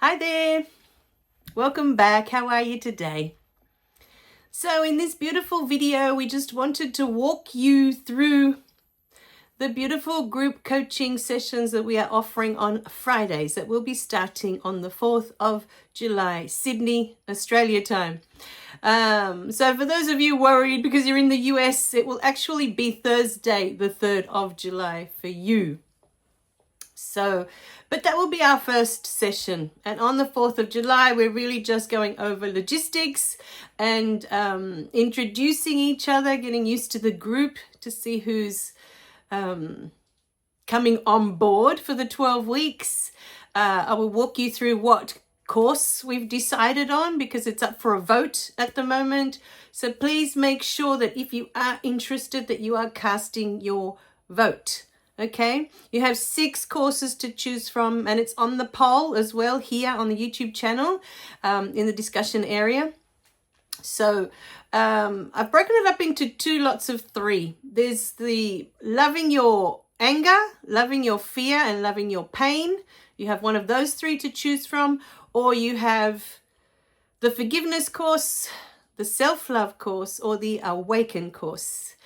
Hi there, welcome back. How are you today? So in this beautiful video, we just wanted to walk you through the beautiful group coaching sessions that we are offering on Fridays that will be starting on the 4th of July, Sydney, Australia time. So for those of you worried because you're in the US, it will actually be Thursday, the 3rd of July for you. So, but that will be our first session. And on the 4th of July, we're really just going over logistics and introducing each other, getting used to the group to see who's coming on board for the 12 weeks. I will walk you through what course we've decided on because it's up for a vote at the moment. So please make sure that if you are interested that you are casting your vote. Okay, you have 6 courses to choose from, and it's on the poll as well here on the YouTube channel in the discussion area. So I've broken it up into 2 lots of 3. There's the loving your anger, loving your fear, and loving your pain. You have one of those 3 to choose from, or you have the forgiveness course, the self-love course, or the A.W.A.K.E.N course.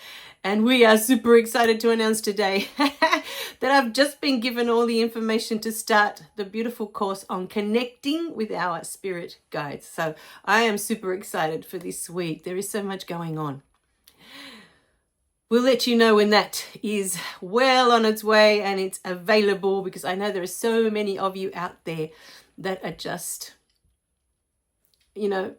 And we are super excited to announce today that I've just been given all the information to start the beautiful course on connecting with our spirit guides. So I am super excited for this week. There is so much going on. We'll let you know when that is well on its way and it's available, because I know there are so many of you out there that are just,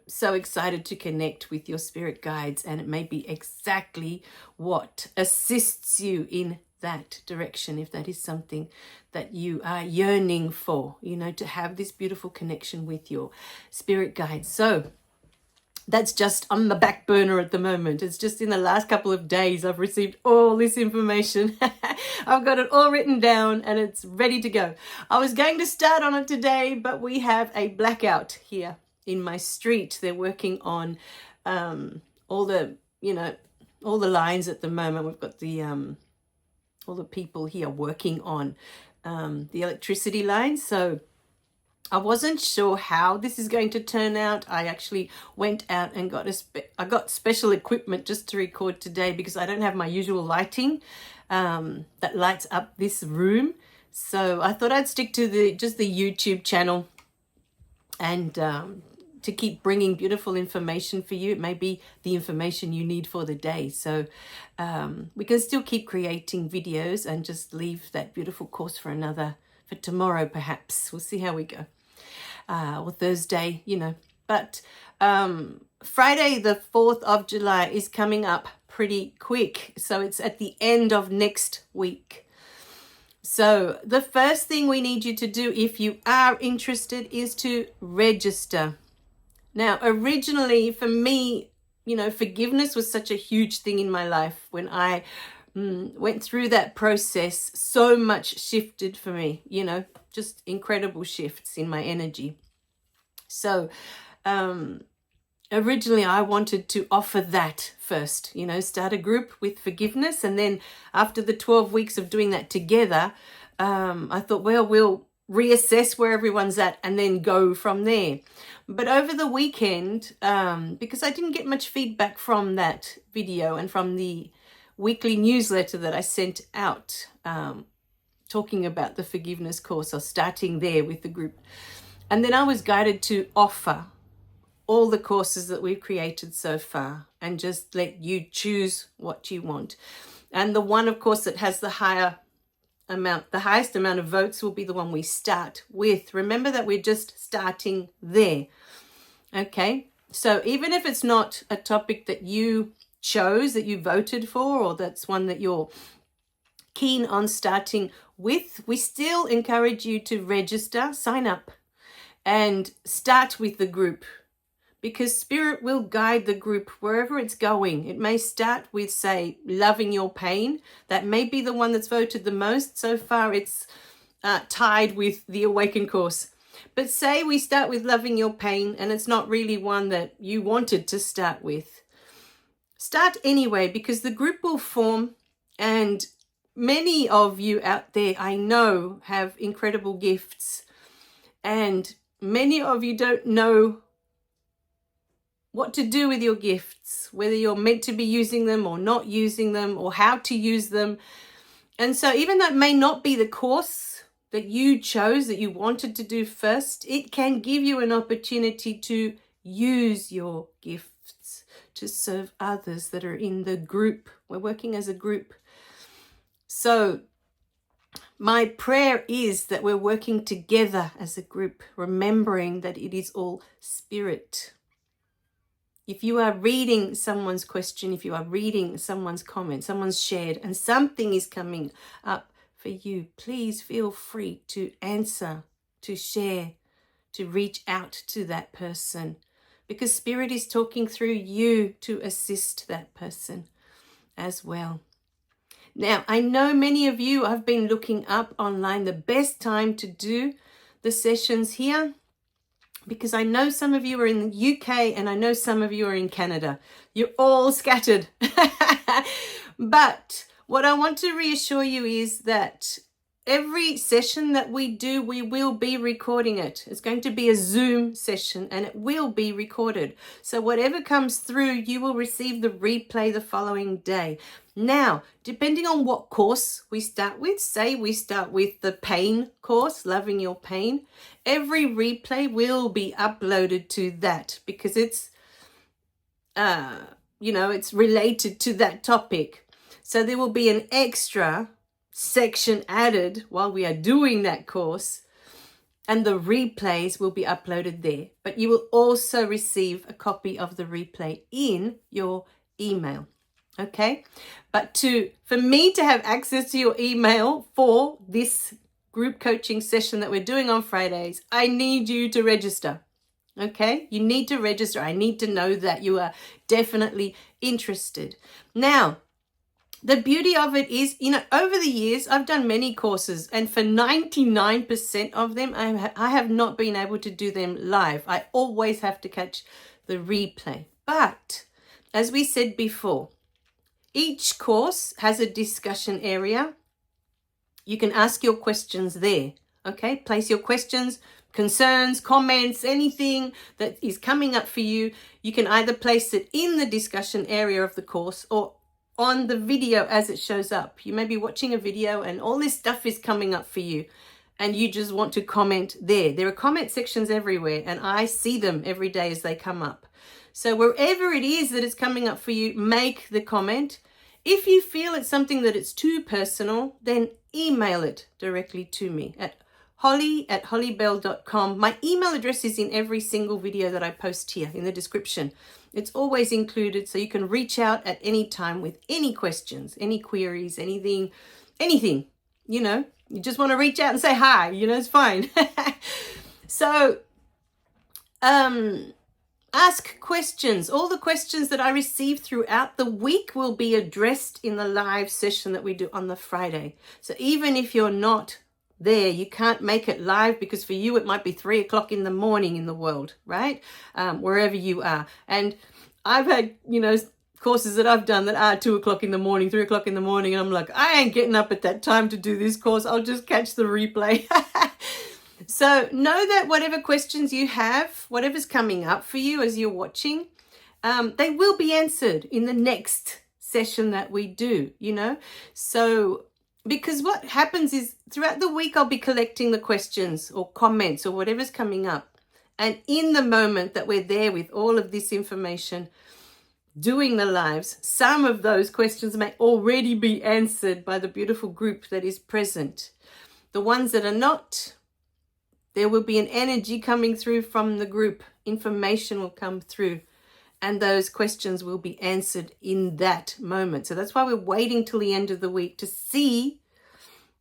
so excited to connect with your spirit guides, and it may be exactly what assists you in that direction, if that is something that you are yearning for, to have this beautiful connection with your spirit guides. So that's just on the back burner at the moment. It's just in the last couple of days I've received all this information. I've got it all written down and it's ready to go. I was going to start on it today, but we have a blackout here in my street. They're working on all the lines at the moment. We've got the all the people here working on the electricity lines. So I wasn't sure how this is going to turn out. I actually went out and I got special equipment just to record today because I don't have my usual lighting that lights up this room. So I thought I'd stick to just the YouTube channel and to keep bringing beautiful information for you. It may be the information you need for the day. So we can still keep creating videos and just leave that beautiful course for tomorrow perhaps. We'll see how we go. Or Thursday, But Friday, the 4th of July is coming up pretty quick. So it's at the end of next week. So the first thing we need you to do if you are interested is to register. Now, originally for me, forgiveness was such a huge thing in my life. When I went through that process, so much shifted for me, just incredible shifts in my energy. So originally I wanted to offer that first, start a group with forgiveness. And then after the 12 weeks of doing that together, I thought, well, we'll reassess where everyone's at and then go from there. But over the weekend, because I didn't get much feedback from that video and from the weekly newsletter that I sent out, talking about the forgiveness course, or starting there with the group. And then I was guided to offer all the courses that we've created so far and just let you choose what you want. And the one, of course, that has the highest amount of votes will be the one we start with. Remember that we're just starting there. Okay, so even if it's not a topic that you chose, that you voted for, or that's one that you're keen on starting with, we still encourage you to register, sign up, and start with the group, because Spirit will guide the group wherever it's going. It may start with, say, loving your pain. That may be the one that's voted the most. So far, it's tied with the A.W.A.K.E.N course. But say we start with loving your pain and it's not really one that you wanted to start with. Start anyway, because the group will form, and many of you out there I know have incredible gifts, and many of you don't know what to do with your gifts, whether you're meant to be using them or not using them, or how to use them. And so even though it may not be the course that you chose, that you wanted to do first, it can give you an opportunity to use your gifts to serve others that are in the group. We're working as a group. So my prayer is that we're working together as a group, remembering that it is all spirit. If you are reading someone's question, if you are reading someone's comment, someone's shared, and something is coming up for you, please feel free to answer, to share, to reach out to that person, because Spirit is talking through you to assist that person as well. Now, I know many of you have been looking up online the best time to do the sessions here, because I know some of you are in the UK and I know some of you are in Canada. You're all scattered. But what I want to reassure you is that every session that we do, we will be recording it. It's going to be a Zoom session and it will be recorded. So whatever comes through, you will receive the replay the following day. Now, depending on what course we start with, say we start with the pain course, Loving Your Pain, every replay will be uploaded to that, because it's, it's related to that topic. So there will be an extra section added while we are doing that course, and the replays will be uploaded there. But you will also receive a copy of the replay in your email. Okay, but for me to have access to your email for this group coaching session that we're doing on Fridays, I need you to register. Okay, you need to register. I need to know that you are definitely interested. Now, the beauty of it is, over the years, I've done many courses, and for 99% of them, I have not been able to do them live. I always have to catch the replay. But as we said before, each course has a discussion area. You can ask your questions there, okay? Place your questions, concerns, comments, anything that is coming up for you. You can either place it in the discussion area of the course or on the video as it shows up. You may be watching a video and all this stuff is coming up for you and you just want to comment there. There are comment sections everywhere and I see them every day as they come up. So wherever it is that is coming up for you, make the comment. If you feel it's something that it's too personal, then email it directly to me at hollie@holliebelle.com. My email address is in every single video that I post here in the description. It's always included, so you can reach out at any time with any questions, any queries, anything, you just want to reach out and say hi, it's fine. So, ask questions. All the questions that I receive throughout the week will be addressed in the live session that we do on the Friday. So even if you're not there, you can't make it live, because for you it might be 3 o'clock in the morning in the world, right? Wherever you are. And I've had, courses that I've done that are 2 o'clock in the morning, 3 o'clock in the morning, and I'm like, I ain't getting up at that time to do this course. I'll just catch the replay. So know that whatever questions you have, whatever's coming up for you as you're watching, they will be answered in the next session that we do, So, because what happens is throughout the week, I'll be collecting the questions or comments or whatever's coming up. And in the moment that we're there with all of this information, doing the lives, some of those questions may already be answered by the beautiful group that is present. The ones that are not, there will be an energy coming through from the group. Information will come through and those questions will be answered in that moment. So that's why we're waiting till the end of the week to see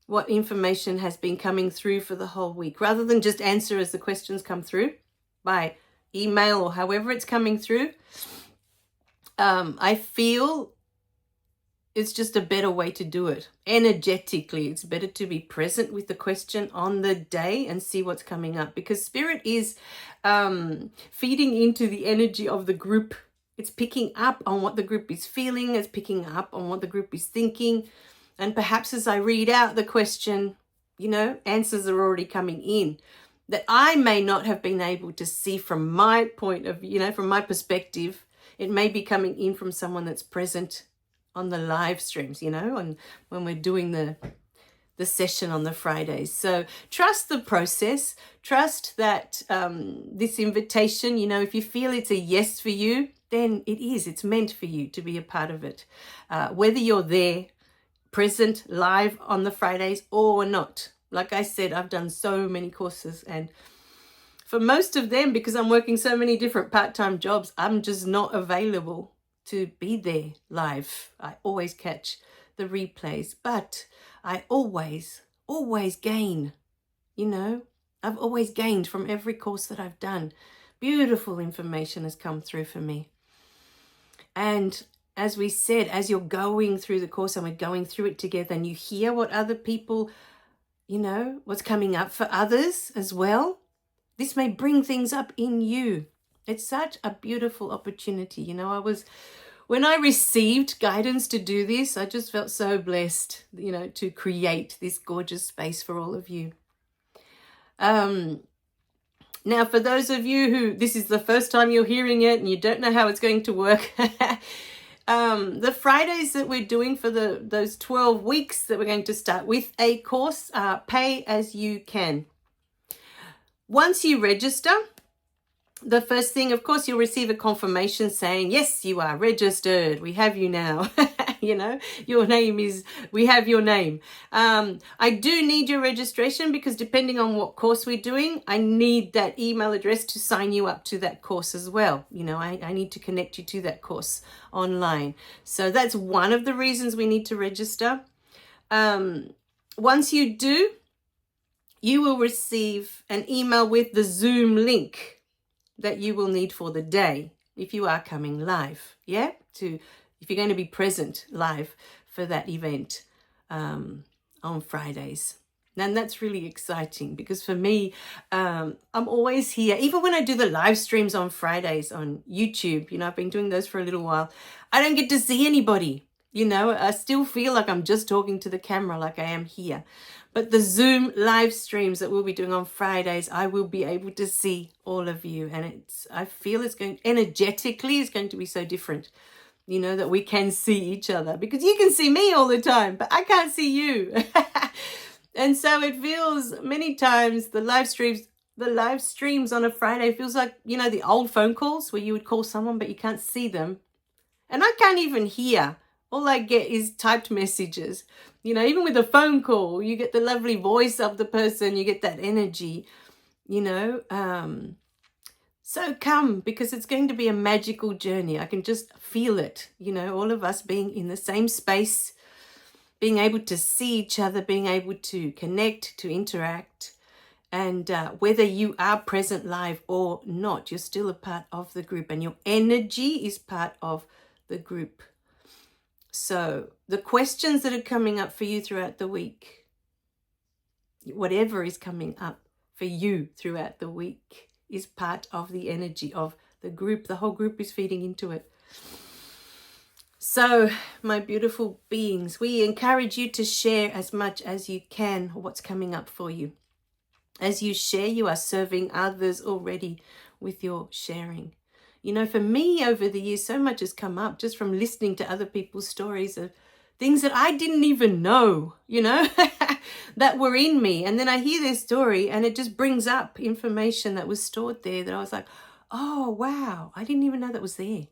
what information has been coming through for the whole week, rather than just answer as the questions come through by email or however it's coming through. I feel it's just a better way to do it. Energetically, it's better to be present with the question on the day and see what's coming up, because Spirit is feeding into the energy of the group. It's picking up on what the group is feeling. It's picking up on what the group is thinking. And perhaps as I read out the question, answers are already coming in. that I may not have been able to see from my point of view, from my perspective. It may be coming in from someone that's present on the live streams, and when we're doing the session on the Fridays. So trust the process. Trust that this invitation, if you feel it's a yes for you, then it is. It's meant for you to be a part of it. Whether you're there, present, live on the Fridays or not. Like I said, I've done so many courses, and for most of them, because I'm working so many different part-time jobs, I'm just not available to be there live. I always catch the replays, but I always gain, I've always gained from every course that I've done. Beautiful information has come through for me. And as we said, as you're going through the course and we're going through it together, and you hear what other people, what's coming up for others as well, this may bring things up in you. It's such a beautiful opportunity. When I received guidance to do this, I just felt so blessed, to create this gorgeous space for all of you. Now, for those of you who this is the first time you're hearing it and you don't know how it's going to work, the Fridays that we're doing for those 12 weeks that we're going to start with a course are pay as you can. Once you register, the first thing, of course, you'll receive a confirmation saying, yes, you are registered. We have you now. Your name is, we have your name. I do need your registration because depending on what course we're doing, I need that email address to sign you up to that course as well. I need to connect you to that course online. So that's one of the reasons we need to register. Once you do, you will receive an email with the Zoom link that you will need for the day if you are coming live, if you're going to be present live for that event on Fridays. And that's really exciting because for me, I'm always here. Even when I do the live streams on Fridays on YouTube, I've been doing those for a little while, I don't get to see anybody. I still feel like I'm just talking to the camera like I am here. But the Zoom live streams that we'll be doing on Fridays, I will be able to see all of you. And I feel energetically, it's going to be so different, that we can see each other. Because you can see me all the time, but I can't see you. And so it feels many times the live streams on a Friday feels like, the old phone calls where you would call someone, but you can't see them. And I can't even hear. All I get is typed messages. Even with a phone call, you get the lovely voice of the person, you get that energy, So come, because it's going to be a magical journey. I can just feel it, all of us being in the same space, being able to see each other, being able to connect, to interact. And whether you are present live or not, you're still a part of the group and your energy is part of the group. So the questions that are coming up for you throughout the week, whatever is coming up for you throughout the week is part of the energy of the group. The whole group is feeding into it. So my beautiful beings, we encourage you to share as much as you can what's coming up for you. As you share, you are serving others already with your sharing. For me over the years, so much has come up just from listening to other people's stories of things that I didn't even know, that were in me. And then I hear their story and it just brings up information that was stored there that I was like, oh, wow, I didn't even know that was there.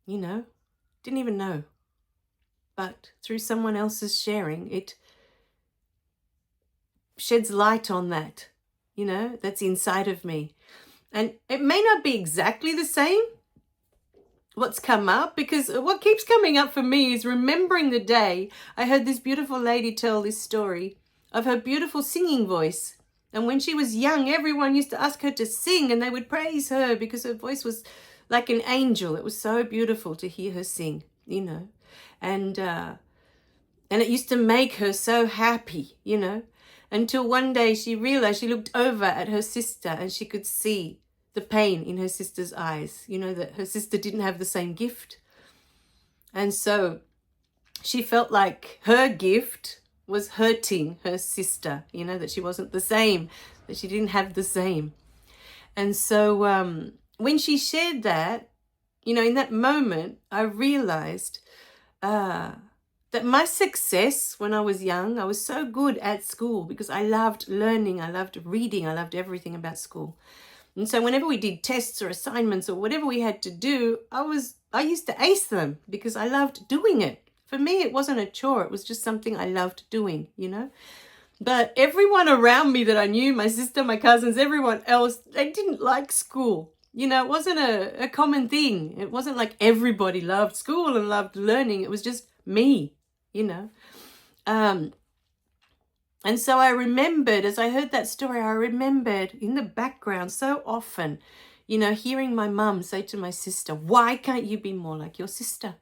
Didn't even know. But through someone else's sharing, it sheds light on that, that's inside of me. And it may not be exactly the same what's come up, because what keeps coming up for me is remembering the day I heard this beautiful lady tell this story of her beautiful singing voice. And when she was young, everyone used to ask her to sing and they would praise her because her voice was like an angel. It was so beautiful to hear her sing, and it used to make her so happy, until one day she realized, she looked over at her sister and she could see the pain in her sister's eyes, that her sister didn't have the same gift. And so she felt like her gift was hurting her sister, you know, that she wasn't the same, that she didn't have the same. And so when she shared that, you know, in that moment, I realized that my success when I was young, I was so good at school because I loved learning, I loved reading, I loved everything about school. And so whenever we did tests or assignments or whatever we had to do, I used to ace them because I loved doing it. For me, it wasn't a chore. It was just something I loved doing, you know. But everyone around me that I knew, my sister, my cousins, everyone else, they didn't like school. You know, it wasn't a common thing. It wasn't like everybody loved school and loved learning. It was just me, you know. And so I remembered, as I heard that story, I remembered in the background so often, you know, hearing my mum say to my sister, why can't you be more like your sister?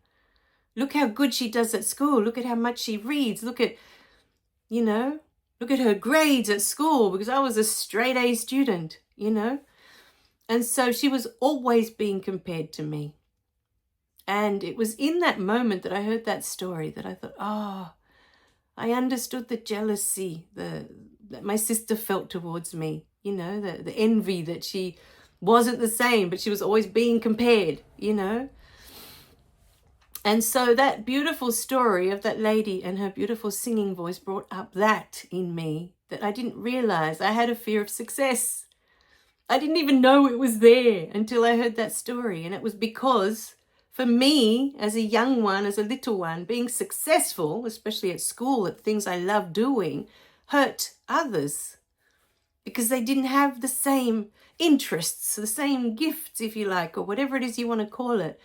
Look how good she does at school. Look at how much she reads. Look at, you know, look at her grades at school, because I was a straight A student, you know. And so she was always being compared to me. And it was in that moment that I heard that story that I thought, oh, I understood the jealousy that my sister felt towards me, you know, the envy that she wasn't the same, but she was always being compared, you know. And so that beautiful story of that lady and her beautiful singing voice brought up that in me that I didn't realize. I had a fear of success. I didn't even know it was there until I heard that story. And it was because for me, as a young one, as a little one, being successful, especially at school, at things I love doing, hurt others because they didn't have the same interests, the same gifts, if you like, or whatever it is you want to call it.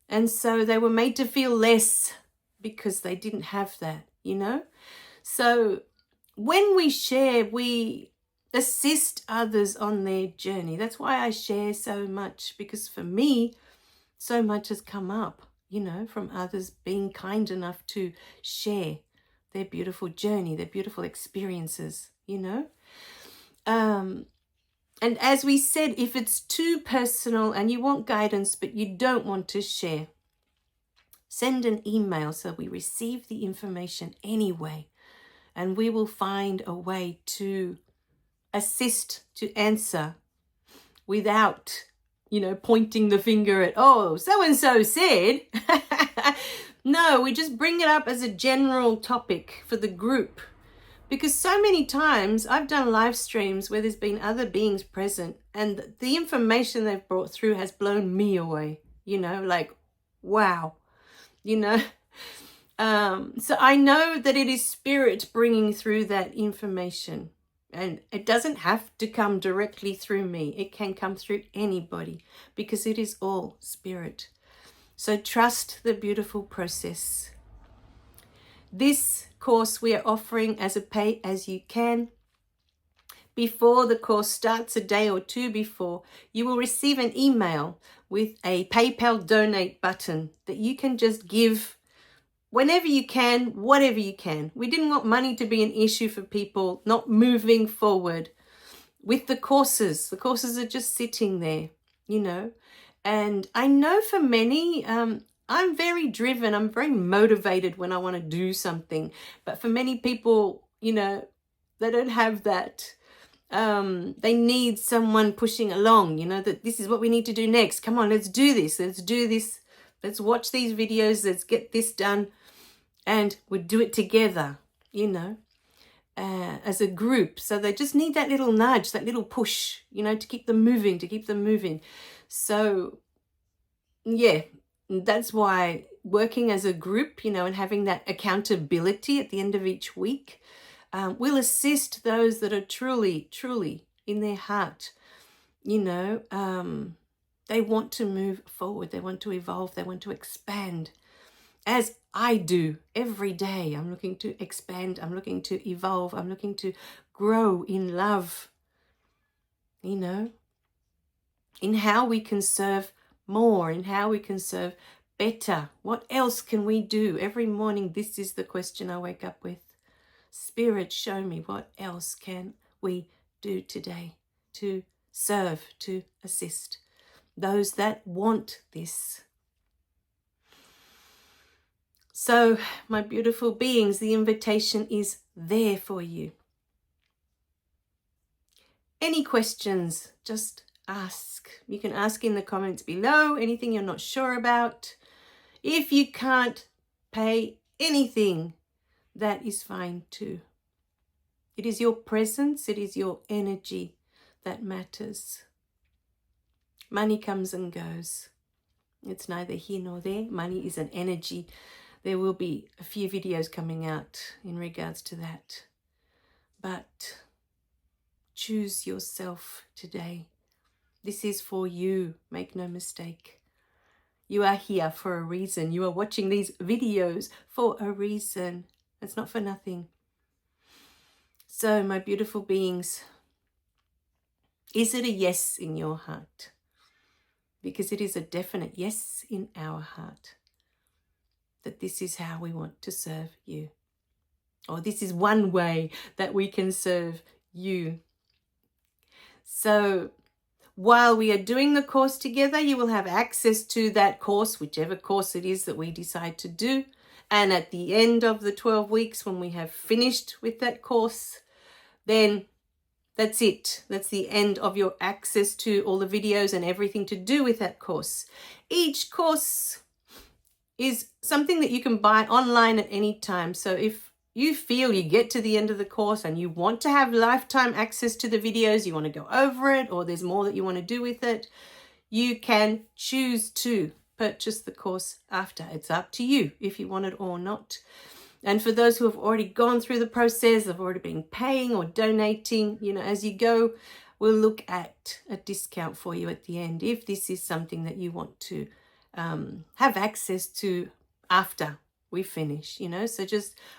And so they were made to feel less because they didn't have that, you know? So when we share, we assist others on their journey. That's why I share so much, because for me, so much has come up, you know, from others being kind enough to share their beautiful journey, their beautiful experiences, you know. And as we said, if it's too personal and you want guidance, but you don't want to share, send an email so we receive the information anyway, and we will find a way to assist, to answer without, you know, pointing the finger at, oh, so-and-so said. No, we just bring it up as a general topic for the group. Because so many times I've done live streams where there's been other beings present and the information they've brought through has blown me away, you know, like, wow, you know. So I know that it is spirit bringing through that information. And it doesn't have to come directly through me. It can come through anybody because it is all spirit. So trust the beautiful process. This course we are offering as a pay-as-you-can. Before the course starts, a day or two before, you will receive an email with a PayPal donate button that you can just give whenever you can, whatever you can. We didn't want money to be an issue for people not moving forward with the courses. The courses are just sitting there, you know. And I know for many, I'm very driven. I'm very motivated when I want to do something. But for many people, you know, they don't have that. They need someone pushing along, you know, that this is what we need to do next. Come on, let's do this. Let's do this. Let's watch these videos. Let's get this done. And we'll do it together, you know, as a group. So they just need that little nudge, that little push, you know, to keep them moving, So, yeah, that's why working as a group, you know, and having that accountability at the end of each week will assist those that are truly, truly in their heart, you know, they want to move forward. They want to evolve. They want to expand. As I do every day, I'm looking to expand, I'm looking to evolve, I'm looking to grow in love, you know, in how we can serve more, in how we can serve better. What else can we do? Every morning, this is the question I wake up with. Spirit, show me, what else can we do today to serve, to assist those that want this. So, my beautiful beings, the invitation is there for you. Any questions, just ask. You can ask in the comments below, anything you're not sure about. If you can't pay anything, that is fine too. It is your presence, it is your energy that matters. Money comes and goes. It's neither here nor there. Money is an energy. There will be a few videos coming out in regards to that. But choose yourself today. This is for you. Make no mistake. You are here for a reason. You are watching these videos for a reason. It's not for nothing. So, my beautiful beings, is it a yes in your heart? Because it is a definite yes in our heart that this is how we want to serve you. Or this is one way that we can serve you. So while we are doing the course together, you will have access to that course, whichever course it is that we decide to do. And at the end of the 12 weeks, when we have finished with that course, then that's it. That's the end of your access to all the videos and everything to do with that course. Each course is something that you can buy online at any time. So if you feel you get to the end of the course and you want to have lifetime access to the videos, you want to go over it, or there's more that you want to do with it, you can choose to purchase the course after. It's up to you if you want it or not. And for those who have already gone through the process, have already been paying or donating, as you go, we'll look at a discount for you at the end if this is something that you want to have access to after we finish, So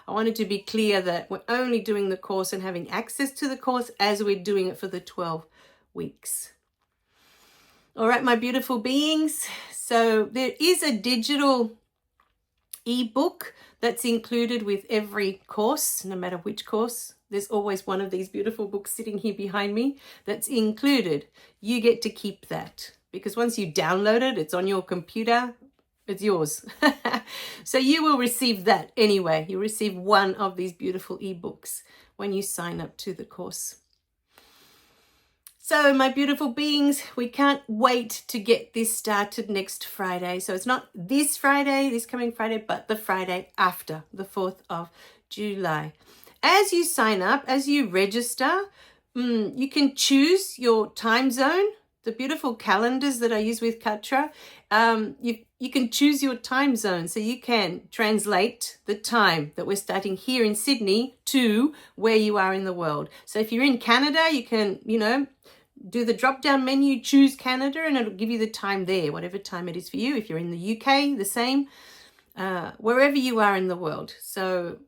I wanted to be clear that we're only doing the course and having access to the course as we're doing it for the 12 weeks. All right, my beautiful beings. So there is a digital ebook that's included with every course, no matter which course. There's always one of these beautiful books sitting here behind me that's included. You get to keep that because once you download it, it's on your computer, it's yours. So you will receive that anyway. You receive one of these beautiful ebooks when you sign up to the course. So my beautiful beings, we can't wait to get this started next Friday. So it's not this Friday, this coming Friday, but the Friday after, the 4th of July. As you sign up, as you register, you can choose your time zone. The beautiful calendars that I use with Katra, you can choose your time zone. So you can translate the time that we're starting here in Sydney to where you are in the world. So if you're in Canada, you can, do the drop-down menu, choose Canada, and it'll give you the time there, whatever time it is for you. If you're in the UK, the same, wherever you are in the world. So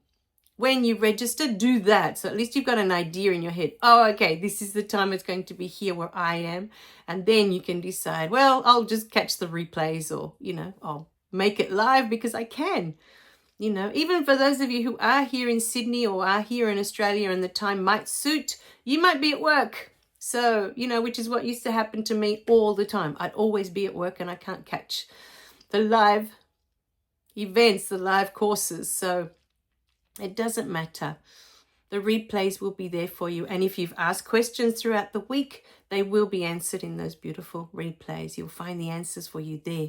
when you register, do that. So at least you've got an idea in your head. Oh, okay, this is the time it's going to be here where I am. And then you can decide, well, I'll just catch the replays or, I'll make it live because I can. Even for those of you who are here in Sydney or are here in Australia and the time might suit, you might be at work. So, which is what used to happen to me all the time. I'd always be at work and I can't catch the live events, the live courses. So it doesn't matter. The replays will be there for you. And if you've asked questions throughout the week, they will be answered in those beautiful replays. You'll find the answers for you there.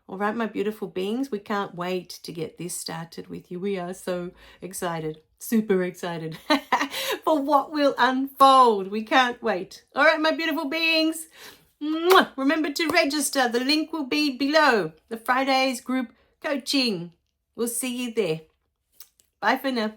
All right, my beautiful beings, we can't wait to get this started with you. We are so excited, super excited for what will unfold. We can't wait. All right, my beautiful beings, remember to register. The link will be below. The Fridays group coaching. We'll see you there. Bye for now.